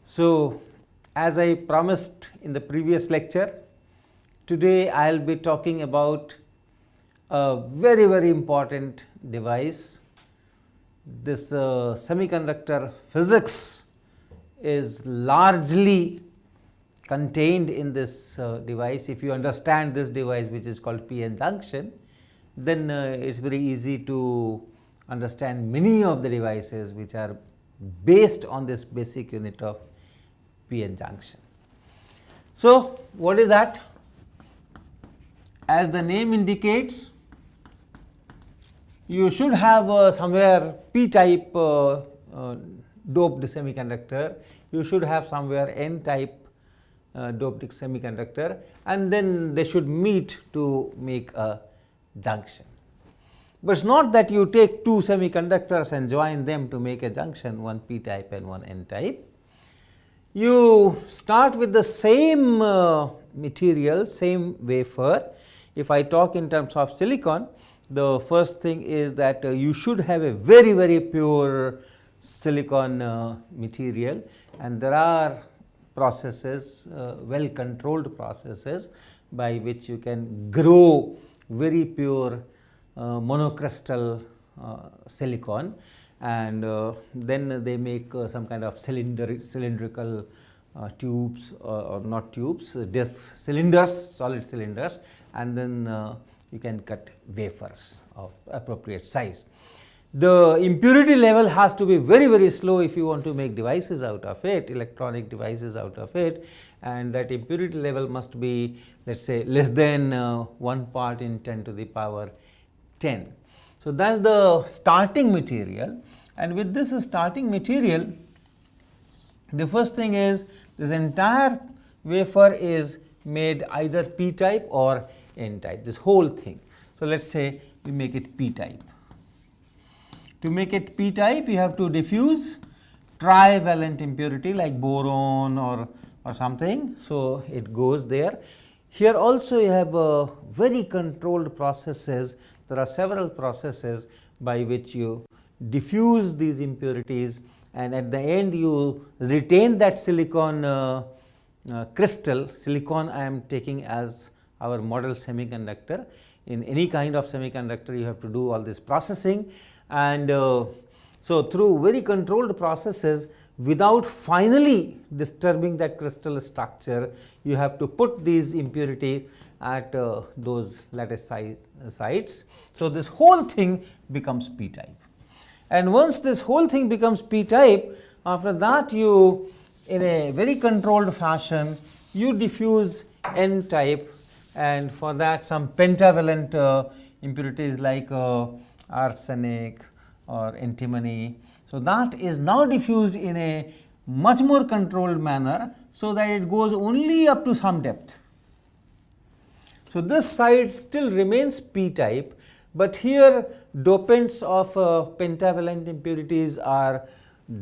So, as I promised in the previous lecture, today I will be talking about a very important device. This semiconductor physics is largely contained in this device. If you understand this device, which is called p-n junction, then it is very easy to understand many of the devices which are based on this basic unit of p-n junction. So, what is that? As the name indicates, you should have somewhere p-type doped semiconductor, you should have somewhere n-type doped semiconductor, and then they should meet to make a junction. But it is not that you take two semiconductors and join them to make a junction, one p-type and one n-type. You start with the same material, same wafer. If I talk in terms of silicon, the first thing is that you should have a very pure silicon material, and there are processes, well controlled processes by which you can grow very pure monocrystal silicon, and then they make some kind of cylindrical tubes or not tubes, discs, cylinders, solid cylinders, and then you can cut wafers of appropriate size. The impurity level has to be very slow if you want to make devices out of it, electronic devices out of it, and that impurity level must be, let us say, less than 1 part in 10 to the power 10. So, that is the starting material, and with this starting material, the first thing is this entire wafer is made either p-type or n-type, this whole thing. So, let us say we make it p-type. To make it p-type, you have to diffuse trivalent impurity like boron or something. So, it goes there. Here also you have very controlled processes. There are several processes by which you diffuse these impurities, and at the end you retain that silicon crystal. Silicon I am taking as our model semiconductor. In any kind of semiconductor you have to do all this processing, and so through very controlled processes without finally disturbing that crystal structure, you have to put these impurities at those lattice sites. So, this whole thing becomes p-type, and once this whole thing becomes p-type, after that you, in a very controlled fashion, you diffuse n-type, and for that some pentavalent impurities like arsenic or antimony. So, that is now diffused in a much more controlled manner, so that it goes only up to some depth. So, this side still remains p-type, but here dopants of pentavalent impurities are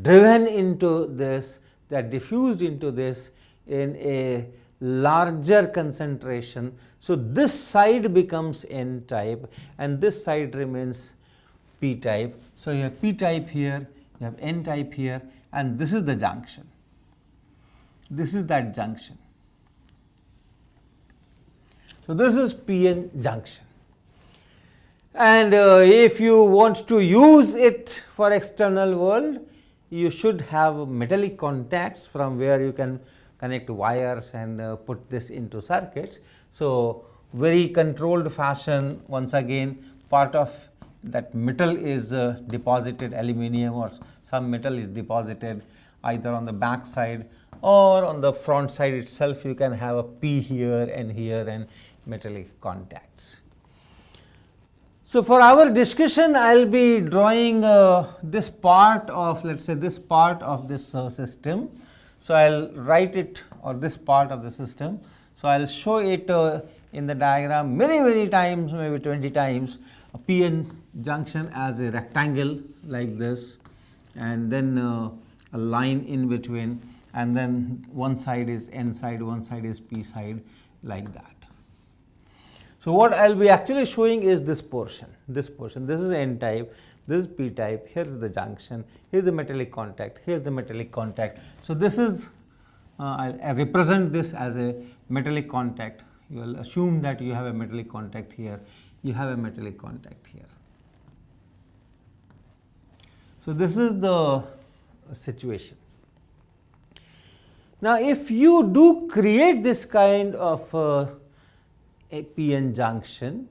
driven into this, they are diffused into this in a larger concentration. So, this side becomes n-type and this side remains p-type. So, you have p-type here, you have n-type here, and this is the junction. This is that junction. So, this is p-n junction, and if you want to use it for external world, you should have metallic contacts from where you can connect wires and put this into circuits. So, very controlled fashion, once again part of that metal is deposited, aluminum or some metal is deposited either on the back side or on the front side itself. You can have a P here and metallic contacts. So, for our discussion, I will be drawing this part of, let us say, this part of this system. So, I will write it, or this part of the system. So, I will show it in the diagram many times, maybe 20 times, a p-n junction as a rectangle like this, and then a line in between, and then one side is n side, one side is p side, like that. So, what I will be actually showing is this portion, this is n-type, this is p type, here is the junction, here is the metallic contact, here is the metallic contact. So this is I represent this as a metallic contact. You will assume that you have a metallic contact here, you have a metallic contact here. So this is the situation. Now if you do create this kind of a p-n junction,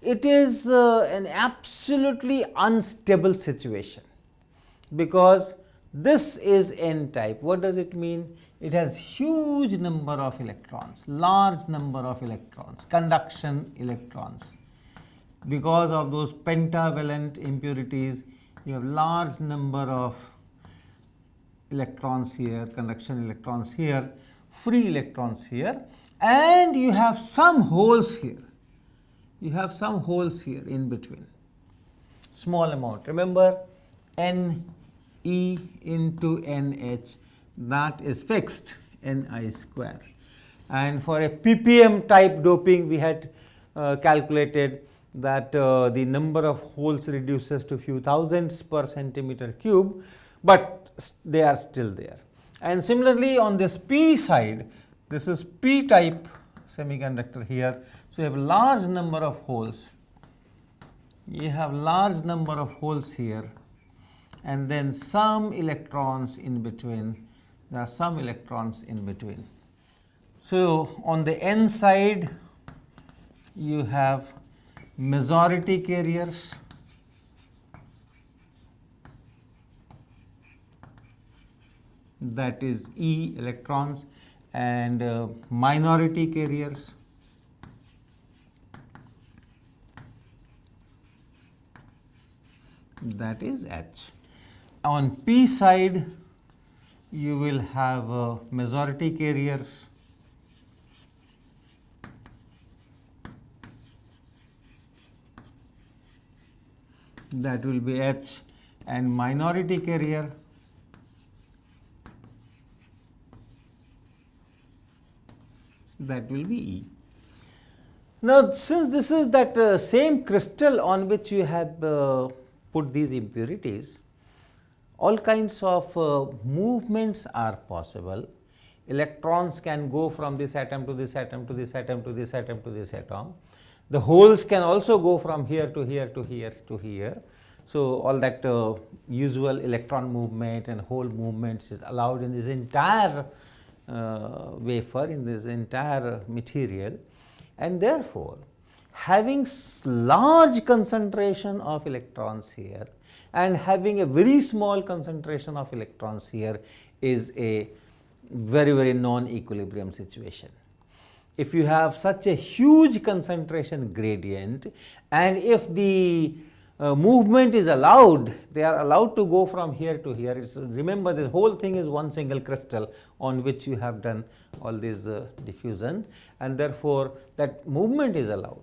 it is an absolutely unstable situation, because this is n type. What does it mean? It has huge number of electrons, large number of electrons, conduction electrons. Because of those pentavalent impurities, you have large number of electrons here, conduction electrons here, free electrons here, and you have some holes here. You have some holes here in between, small amount. Remember, n E into NH, that is fixed, Ni square. And for a ppm type doping, we had calculated that the number of holes reduces to few thousands per centimeter cube, but they are still there. And similarly on this p side, this is p type semiconductor here, so you have a large number of holes. You have large number of holes here, and then some electrons in between. There are some electrons in between. So on the n side, you have majority carriers, that is E electrons, and minority carriers, that is H. On p side, you will have majority carriers, that will be H, and minority carrier, that will be E. Now since this is that same crystal on which you have put these impurities, all kinds of movements are possible. Electrons can go from this atom to this atom to this atom to this atom to this atom. The holes can also go from here to here to here to here. So all that usual electron movement and hole movements is allowed in this entire wafer, in this entire material, and therefore having large concentration of electrons here and having a very small concentration of electrons here is a very non-equilibrium situation. If you have such a huge concentration gradient, and if the movement is allowed, they are allowed to go from here to here. Remember, the whole thing is one single crystal on which you have done all these diffusions, and therefore that movement is allowed.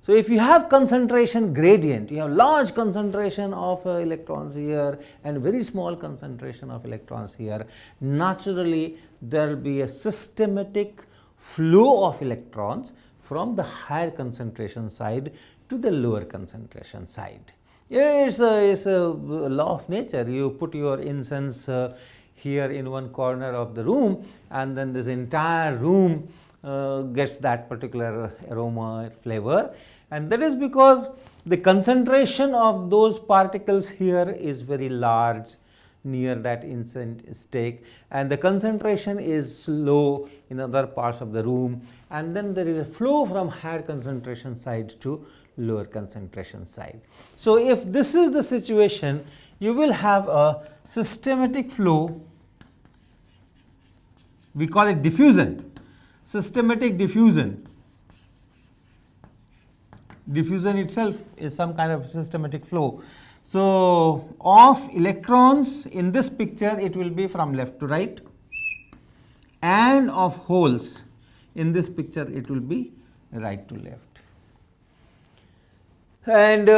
So if you have concentration gradient, you have large concentration of electrons here and very small concentration of electrons here, naturally there will be a systematic flow of electrons from the higher concentration side to the lower concentration side. It's a law of nature. You put your incense here in one corner of the room, and then this entire room gets that particular aroma, flavor, and that is because the concentration of those particles here is very large near that incense stick, and the concentration is low in other parts of the room, and then there is a flow from higher concentration side to lower concentration side. So if this is the situation, you will have a systematic flow, we call it diffusion, systematic diffusion. Diffusion itself is some kind of systematic flow. So of electrons in this picture, it will be from left to right, and of holes in this picture, it will be right to left. And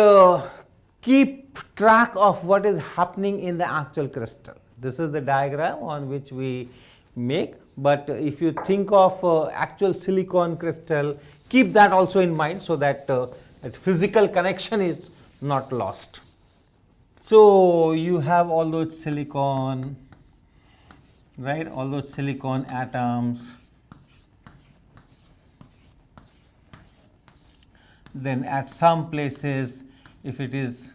keep track of what is happening in the actual crystal. This is the diagram on which we make, but if you think of actual silicon crystal, keep that also in mind, so that that physical connection is not lost. So, you have all those silicon, right, all those silicon atoms. Then at some places, if it is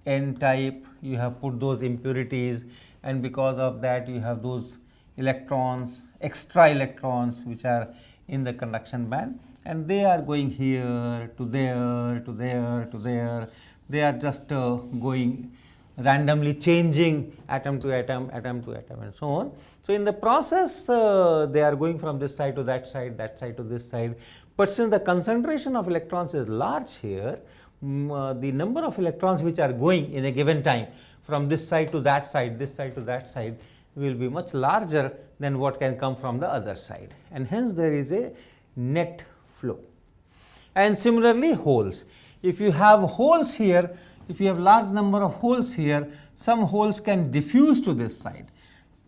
n type, you have put those impurities, and because of that you have those electrons, extra electrons, which are in the conduction band, and they are going here to there to there to there. They are just going randomly, changing atom to atom, atom to atom, and so on. So, in the process they are going from this side to that side to this side, but since the concentration of electrons is large here, the number of electrons which are going in a given time from this side to that side, this side to that side, will be much larger than what can come from the other side, and hence there is a net flow. And similarly, holes. If you have holes here, if you have large number of holes here, some holes can diffuse to this side.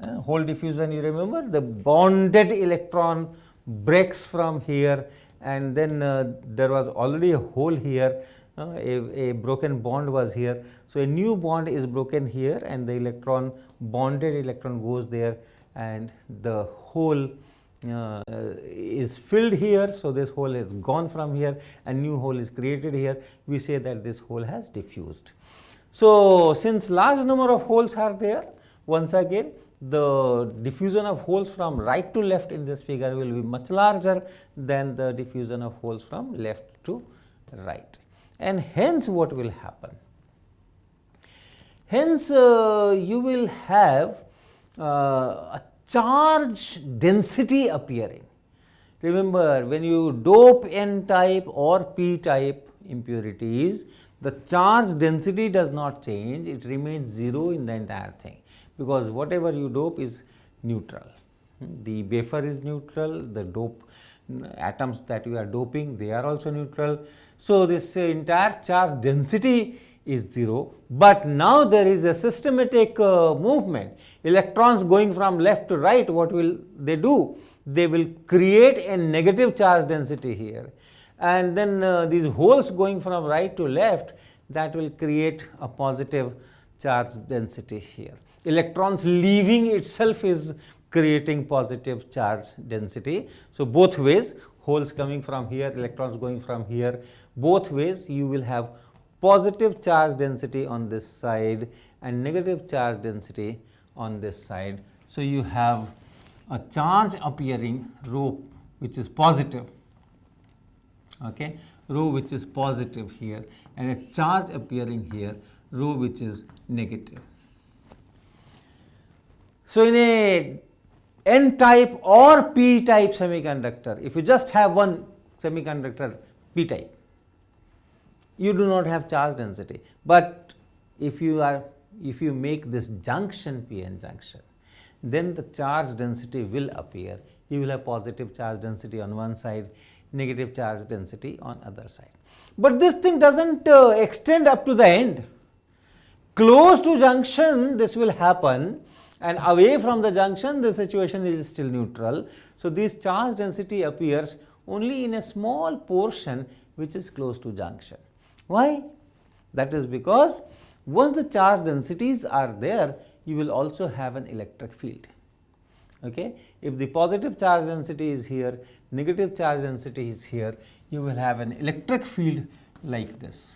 Hole diffusion, you remember, the bonded electron breaks from here, and then there was already a hole here, a broken bond was here. So, a new bond is broken here, and the electron, bonded electron, goes there, and the hole is filled here. So, this hole is gone from here and new hole is created here. We say that this hole has diffused. So, since large number of holes are there, once again the diffusion of holes from right to left in this figure will be much larger than the diffusion of holes from left to right, and hence what will happen? Hence you will have a charge density appearing. Remember, when you dope n type or p type impurities, the charge density does not change, it remains 0 in the entire thing, because whatever you dope is neutral. The wafer is neutral, the dope atoms that you are doping, they are also neutral. So, this entire charge density is 0, but now there is a systematic movement. Electrons going from left to right, what will they do? They will create a negative charge density here, and then these holes going from right to left, that will create a positive charge density here. Electrons leaving itself is creating positive charge density. So, both ways, holes coming from here, electrons going from here, both ways you will have positive charge density on this side and negative charge density on this side. So, you have a charge appearing rho which is positive, okay, rho which is positive here, and a charge appearing here, rho which is negative. So, in a n type or p type semiconductor, if you just have one semiconductor p type, you do not have charge density, but if you make this junction p-n junction, then the charge density will appear. You will have positive charge density on one side, negative charge density on other side. But this thing does not extend up to the end. Close to junction this will happen, and away from the junction the situation is still neutral. So, this charge density appears only in a small portion which is close to junction. Why? That is because once the charge densities are there, you will also have an electric field. Okay? If the positive charge density is here, negative charge density is here, you will have an electric field like this.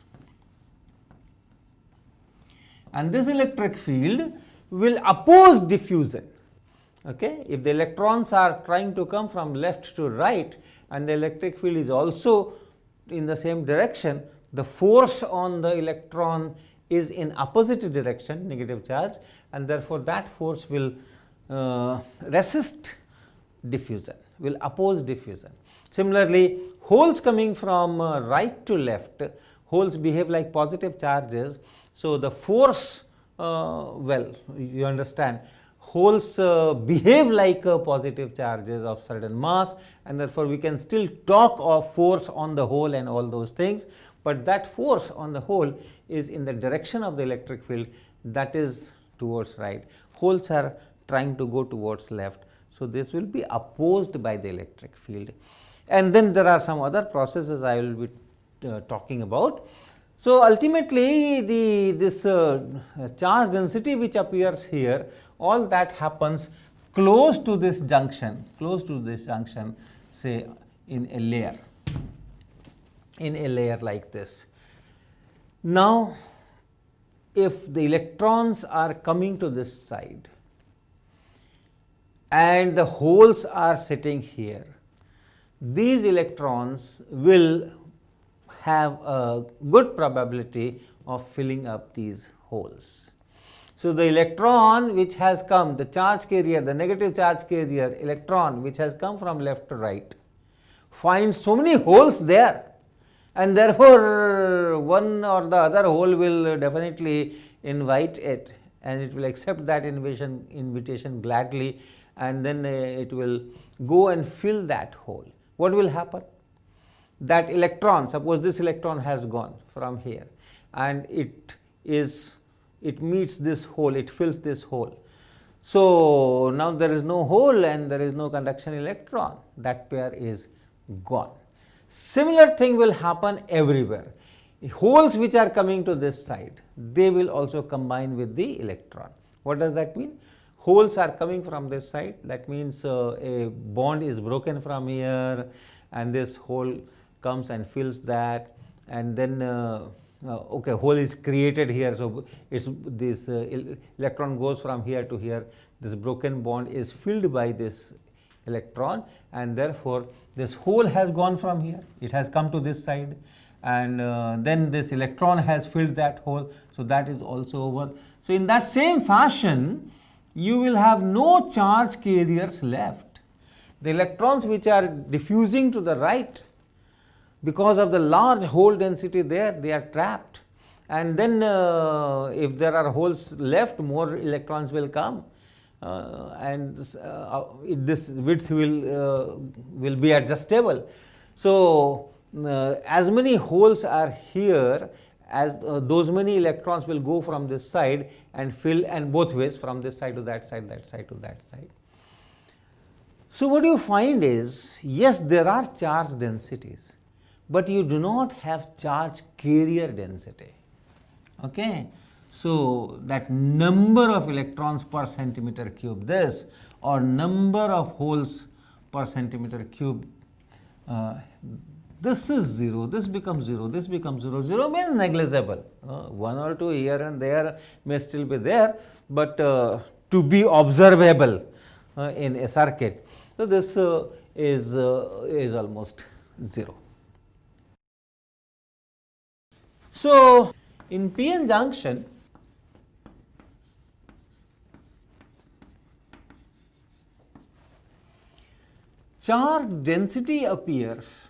And this electric field will oppose diffusion. Okay? If the electrons are trying to come from left to right and the electric field is also in the same direction, the force on the electron is in opposite direction, negative charge, and therefore, that force will resist diffusion, will oppose diffusion. Similarly, holes coming from right to left, holes behave like positive charges. So, the force, well, you understand, holes behave like positive charges of certain mass, and therefore, we can still talk of force on the hole and all those things, but that force on the hole is in the direction of the electric field, that is towards right. Holes are trying to go towards left. So, this will be opposed by the electric field. And then there are some other processes I will be talking about. So, ultimately this charge density which appears here, all that happens close to this junction, say in a layer like this. Now, if the electrons are coming to this side and the holes are sitting here, these electrons will have a good probability of filling up these holes. So, the electron which has come, the charge carrier, the negative charge carrier electron which has come from left to right, finds so many holes there, and therefore, one or the other hole will definitely invite it, and it will accept that invitation gladly, and then it will go and fill that hole. What will happen? That electron, suppose this electron has gone from here and it meets this hole, it fills this hole. So, now there is no hole and there is no conduction electron, that pair is gone. Similar thing will happen everywhere. Holes which are coming to this side, they will also combine with the electron. What does that mean? Holes are coming from this side, that means a bond is broken from here and this hole comes and fills that, and then okay, hole is created here. So, it's this electron goes from here to here, this broken bond is filled by this electron, and therefore, this hole has gone from here, it has come to this side, and then this electron has filled that hole. So, that is also over. So, in that same fashion, you will have no charge carriers left. The electrons which are diffusing to the right, because of the large hole density there, they are trapped, and then if there are holes left, more electrons will come, and this width will be adjustable. So, as many holes are here, as those many electrons will go from this side and fill, and both ways, from this side to that side to that side. So, what you find is, yes, there are charge densities, but you do not have charge carrier density. Okay. So, that number of electrons per centimeter cube this, or number of holes per centimeter cube, this is 0, this becomes 0, this becomes 0. 0 means negligible, 1 or 2 here and there may still be there, but to be observable in a circuit. So, this is almost 0. So, in p-n junction, charge density appears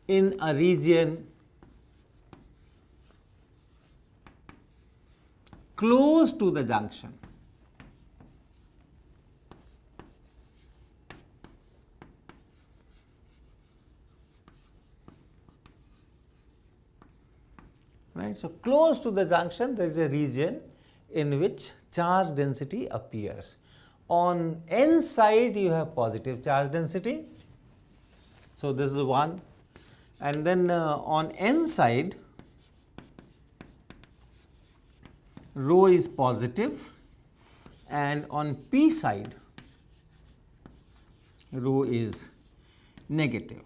in a region close to the junction. Right. So, close to the junction, there is a region in which charge density appears. On n side, you have positive charge density. So, this is 1, and then on n side, rho is positive, and on p side, rho is negative.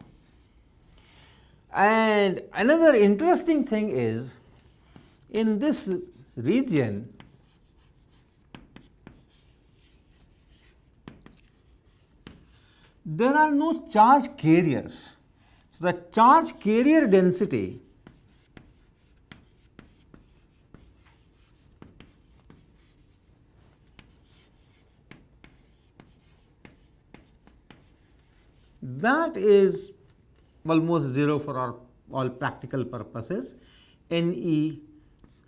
And another interesting thing is, in this region, there are no charge carriers. So, the charge carrier density that is almost 0 for all practical purposes. Ne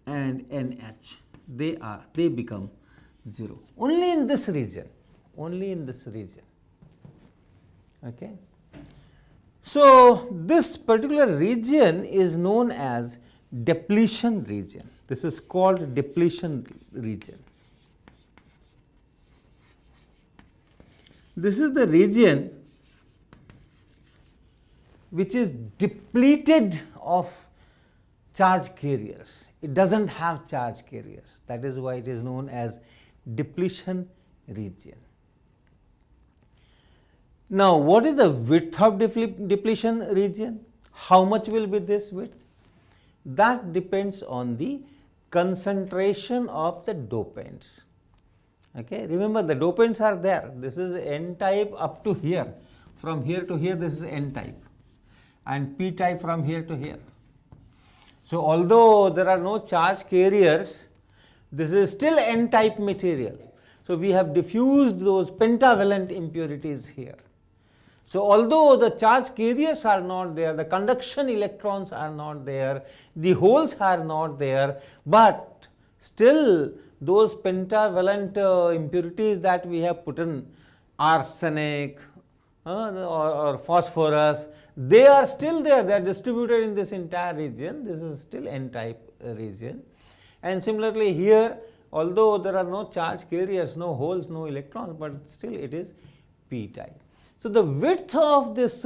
and NH, they become 0 only in this region, Okay. So, this particular region is known as depletion region. This is called depletion region. this is the region which is depleted of charge carriers. It does not have charge carriers. That is why it is known as depletion region. Now, what is the width of depletion region? How much will be this width? That depends on the concentration of the dopants. Okay. Remember, the dopants are there. This is N type up to here. From here to here, this is N type, and P type from here to here. So, although there are no charge carriers, this is still N type material. So, we have diffused those pentavalent impurities here. So, although the charge carriers are not there, the conduction electrons are not there, the holes are not there, but still those pentavalent impurities that we have put in, arsenic or phosphorus, they are still there, they are distributed in this entire region. This is still N type region. And similarly here, although there are no charge carriers, no holes, no electrons, but still it is P type. So, the width of this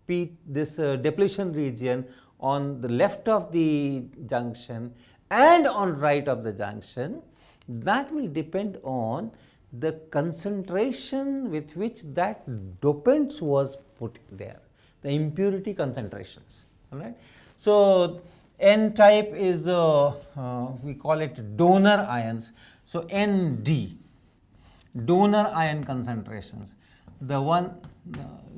depletion region on the left of the junction and on right of the junction, that will depend on the concentration with which that dopants was put there, the impurity concentrations. All right. So, N type is we call it donor ions. So, ND, donor ion concentrations, the one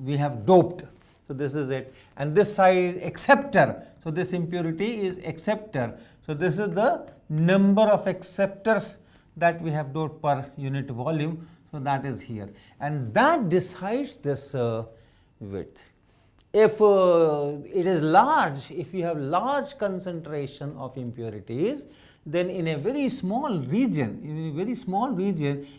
we have doped. So, this is it, and this side is acceptor. So, this impurity is acceptor. So, this is the number of acceptors that we have doped per unit volume. So, that is here, and that decides this width. If it is large, if you have large concentration of impurities, then in a very small region,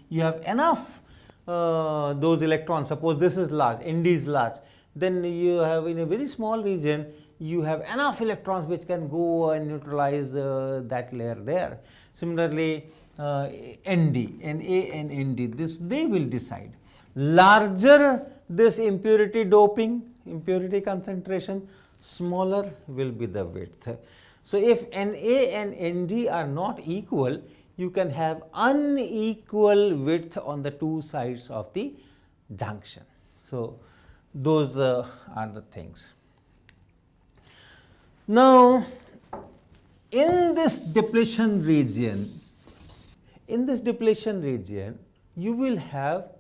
you have enough those electrons. Suppose this is large, Nd is large, then you have in a very small region, you have enough electrons which can go and neutralize that layer there. Similarly, Nd, Na and Nd, this they will decide. Larger this impurity doping, impurity concentration, smaller will be the width. So, if Na and Nd are not equal, you can have unequal width on the two sides of the junction. So, those are the things. Now, in this depletion region, you will have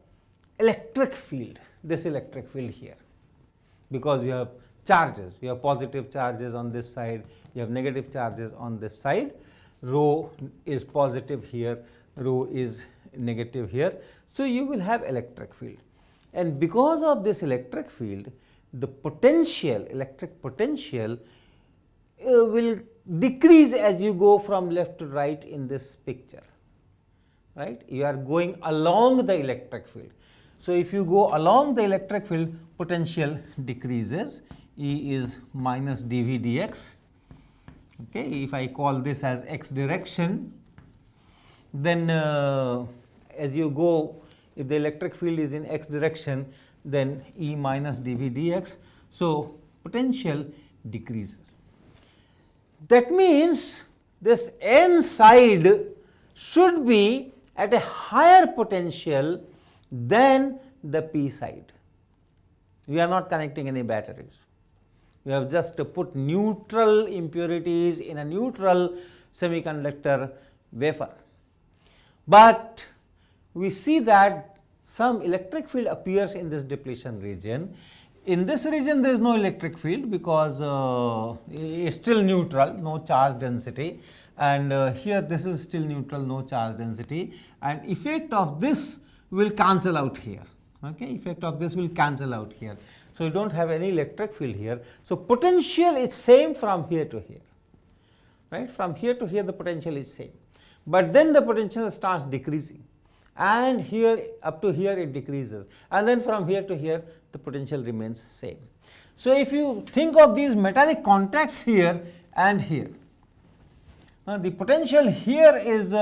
electric field, this electric field here, because you have charges, you have positive charges on this side, you have negative charges on this side, rho is positive here, rho is negative here. So, you will have electric field, and because of this electric field, the potential, electric potential will decrease as you go from left to right in this picture, right. You are going along the electric field. So, if you go along the electric field, potential decreases, E is minus dV dx. Okay. If I call this as x direction, then as you go, if the electric field is in x direction, then E minus dV dx. So, potential decreases. That means, this N side should be at a higher potential than the P side. We are not connecting any batteries. We have just put neutral impurities in a neutral semiconductor wafer. But we see that some electric field appears in this depletion region. In this region, there is no electric field because it is still neutral, no charge density, and here this is still neutral, no charge density, and effect of this will cancel out here. Okay, effect of this will cancel out here. So, you do not have any electric field here. So, potential is same from here to here, right. From here to here the potential is same, but then the potential starts decreasing, and here up to here it decreases, and then from here to here the potential remains same. So, if you think of these metallic contacts here and here, the potential here is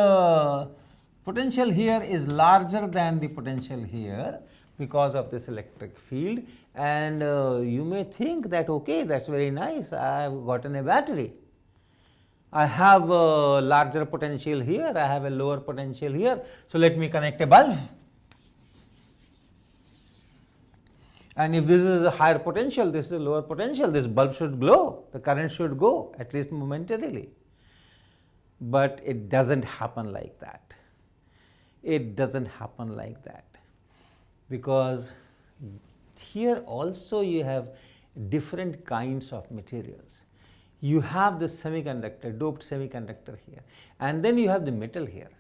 larger than the potential here, because of this electric field, and you may think that okay, that's very nice, I have gotten a battery. I have a larger potential here, I have a lower potential here, so let me connect a bulb. And if this is a higher potential, this is a lower potential, this bulb should glow, the current should go, at least momentarily. But it doesn't happen like that. It doesn't happen like that, because here also you have different kinds of materials. You have the semiconductor, doped semiconductor here, and then you have the metal here.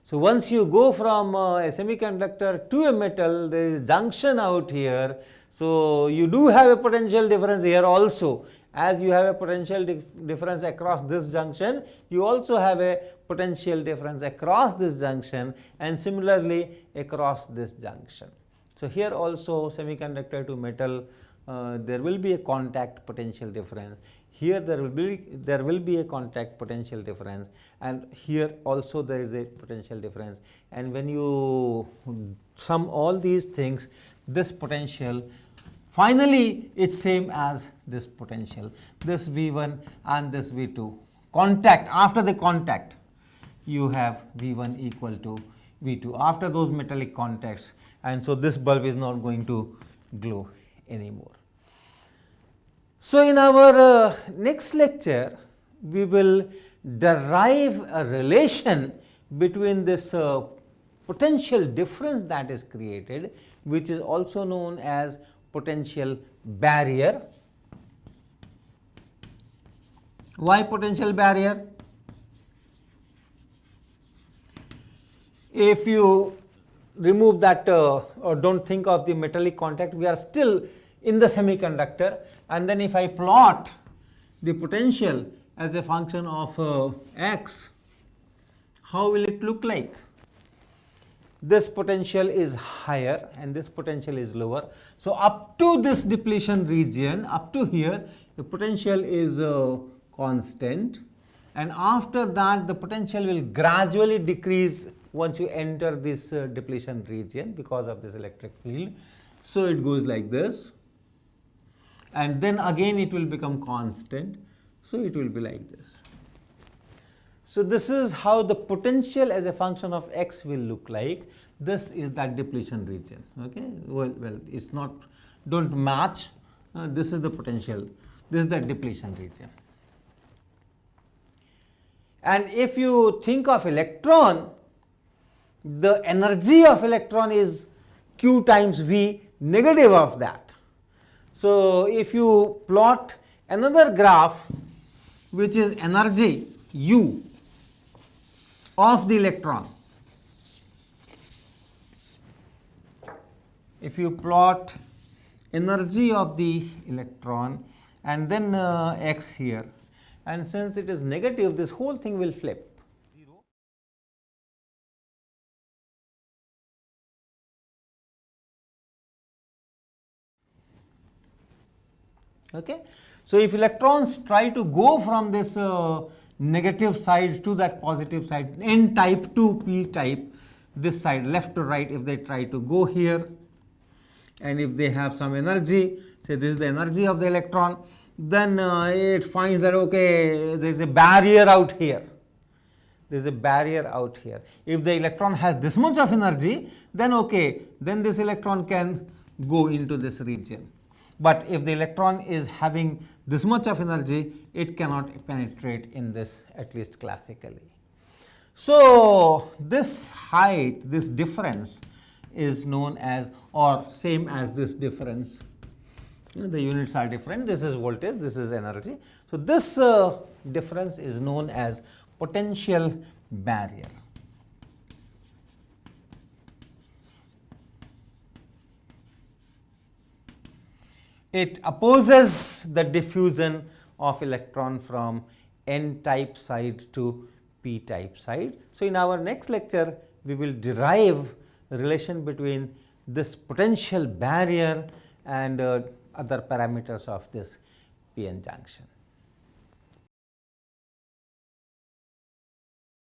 So once you go from a semiconductor to a metal, there is junction out here. So you do have a potential difference here also. As you have a potential difference across this junction, you also have a potential difference across this junction, and similarly across this junction. So here also semiconductor to metal, there will be a contact potential difference. Here there will be a contact potential difference, and here also there is a potential difference. And when you sum all these things, this potential finally it's same as this potential, this V1 and this V2. Contact, after the contact you have V1 equal to V2 after those metallic contacts, and so this bulb is not going to glow anymore. So in our next lecture, we will derive a relation between this potential difference that is created, which is also known as potential barrier. Why potential barrier? If you remove that or don't think of the metallic contact, we are still in the semiconductor, and then if I plot the potential as a function of x, how will it look like? This potential is higher and this potential is lower. So up to this depletion region, up to here, the potential is constant, and after that the potential will gradually decrease once you enter this depletion region because of this electric field. So it goes like this, and then again it will become constant, so it will be like this. So this is how the potential as a function of x will look like. This is that depletion region. Okay, well it's not, don't match. This is the potential, this is the depletion region. And if you think of electron, the energy of electron is q times v, negative of that. So if you plot another graph which is energy u of the electron, if you plot energy of the electron and then x here, and since it is negative, this whole thing will flip. Okay. So if electrons try to go from this negative side to that positive side, n type to p type, this side left to right, if they try to go here, and if they have some energy, say this is the energy of the electron, then it finds that okay, there is a barrier out here. There is a barrier out here. If the electron has this much of energy, then okay, then this electron can go into this region. But if the electron is having this much of energy, it cannot penetrate in this, at least classically. So this height, this difference is known as, or same as this difference. The units are different. This is voltage, this is energy. So this difference is known as potential barrier. It opposes the diffusion of electron from n type side to p type side. So in our next lecture, we will derive the relation between this potential barrier and other parameters of this p-n junction.